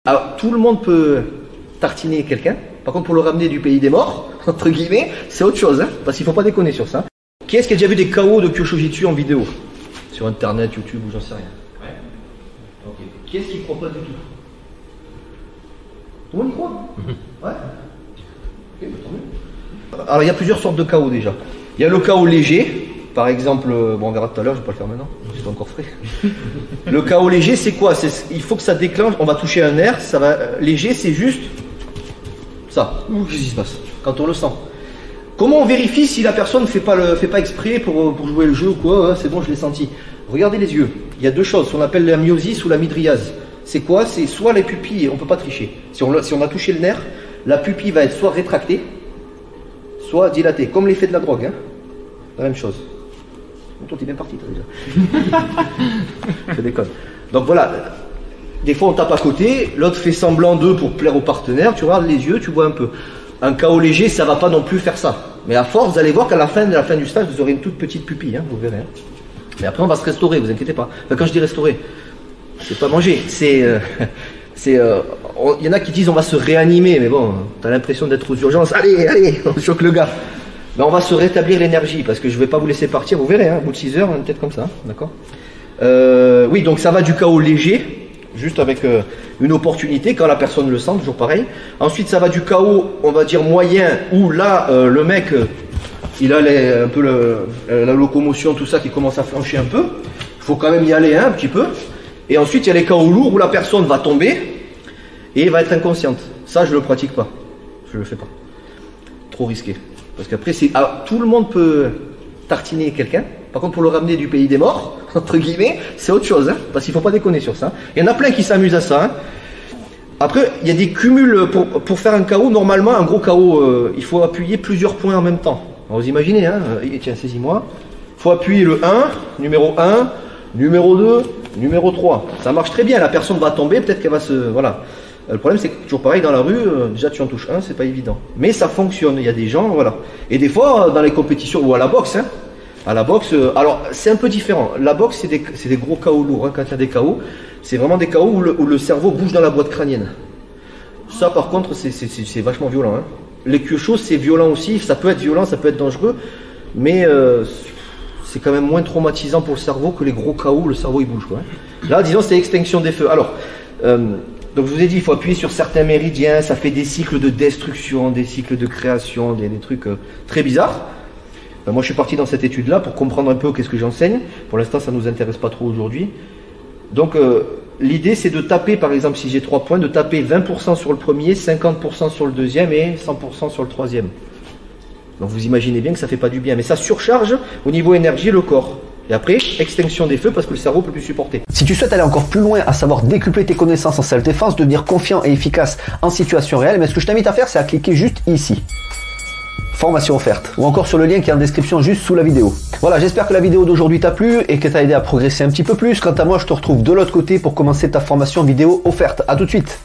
Alors, tout le monde peut tartiner quelqu'un. Par contre, pour le ramener du pays des morts, entre guillemets, c'est autre chose, hein, parce qu'il ne faut pas déconner sur ça. Qui est-ce qui a déjà vu des KO de Kyosho-jitsu en vidéo? Sur Internet, YouTube ou j'en sais rien. Ouais. Okay. Qui est-ce qui ne croit pas du tout? Tout le monde y croit? Ouais. Ok, bah, tant mieux. Alors, il y a plusieurs sortes de KO déjà. Il y a le KO léger. Par exemple, bon, on verra tout à l'heure, je ne vais pas le faire maintenant, c'est encore frais. Le KO léger, c'est quoi? Il faut que ça déclenche, on va toucher un nerf, ça va. Léger, c'est juste ça. Qu'est-ce qui se passe quand on le sent? Comment on vérifie si la personne ne fait pas exprès pour jouer le jeu ou quoi? C'est bon, je l'ai senti. Regardez les yeux. Il y a deux choses, on appelle la myosis ou la midriase. C'est quoi? C'est soit les pupilles, on ne peut pas tricher. Si on a touché le nerf, la pupille va être soit rétractée, soit dilatée, comme l'effet de la drogue. Hein, la même chose. Toi, t'es bien parti, toi, déjà. Je déconne. Donc voilà, des fois on tape à côté, l'autre fait semblant d'eux pour plaire au partenaire, tu regardes les yeux, tu vois un peu. Un KO léger, ça va pas non plus faire ça. Mais à force, vous allez voir qu'à la fin du stage, vous aurez une toute petite pupille, hein, vous verrez. Hein. Mais après, on va se restaurer, vous inquiétez pas. Enfin, quand je dis restaurer, c'est pas manger, il y en a qui disent on va se réanimer, mais bon, t'as l'impression d'être aux urgences, allez, on choque le gars. Ben, on va se rétablir l'énergie parce que je ne vais pas vous laisser partir, vous verrez, hein, au bout de 6 heures, on est peut-être comme ça, d'accord. Oui, donc ça va du KO léger, juste avec une opportunité quand la personne le sent, toujours pareil. Ensuite, ça va du KO, on va dire moyen, où là, le mec, il a un peu la locomotion, tout ça qui commence à flancher un peu. Il faut quand même y aller un petit peu. Et ensuite, il y a les KO lourds où la personne va tomber et va être inconsciente. Ça, je ne le pratique pas. Je ne le fais pas. Trop risqué. Parce qu'après, tout le monde peut tartiner quelqu'un. Par contre, pour le ramener du pays des morts, entre guillemets, c'est autre chose. Hein, parce qu'il ne faut pas déconner sur ça. Il y en a plein qui s'amusent à ça. Hein. Après, il y a des cumuls. Pour faire un KO, normalement, un gros KO, il faut appuyer plusieurs points en même temps. Alors, vous imaginez, hein, tiens, saisis-moi. Il faut appuyer le 1, numéro 1, numéro 2, numéro 3. Ça marche très bien. La personne va tomber, peut-être qu'elle va se... Voilà. Le problème, c'est que toujours pareil, dans la rue, déjà tu en touches un, c'est pas évident. Mais ça fonctionne, il y a des gens, voilà. Et des fois, dans les compétitions, ou à la boxe, hein, à la boxe, alors c'est un peu différent. La boxe, c'est des gros KO lourds, hein, quand il y a des KO. C'est vraiment des KO où le cerveau bouge dans la boîte crânienne. Ça, par contre, c'est vachement violent. Hein. Les Kyosho, c'est violent aussi, ça peut être violent, ça peut être dangereux, mais c'est quand même moins traumatisant pour le cerveau que les gros KO où le cerveau il bouge. Quoi, hein. Là, disons, c'est extinction des feux. Alors, donc je vous ai dit, il faut appuyer sur certains méridiens, ça fait des cycles de destruction, des cycles de création, des trucs très bizarres. Moi je suis parti dans cette étude-là pour comprendre un peu qu'est-ce que j'enseigne. Pour l'instant ça ne nous intéresse pas trop aujourd'hui. Donc l'idée c'est de taper, par exemple si j'ai 3 points, de taper 20% sur le premier, 50% sur le deuxième et 100% sur le troisième. Donc vous imaginez bien que ça ne fait pas du bien, mais ça surcharge au niveau énergie le corps. Et après, extinction des feux parce que le cerveau ne peut plus supporter. Si tu souhaites aller encore plus loin, à savoir décupler tes connaissances en self-défense, devenir confiant et efficace en situation réelle, mais ce que je t'invite à faire, c'est à cliquer juste ici. Formation offerte. Ou encore sur le lien qui est en description juste sous la vidéo. Voilà, j'espère que la vidéo d'aujourd'hui t'a plu et que t'a aidé à progresser un petit peu plus. Quant à moi, je te retrouve de l'autre côté pour commencer ta formation vidéo offerte. À tout de suite.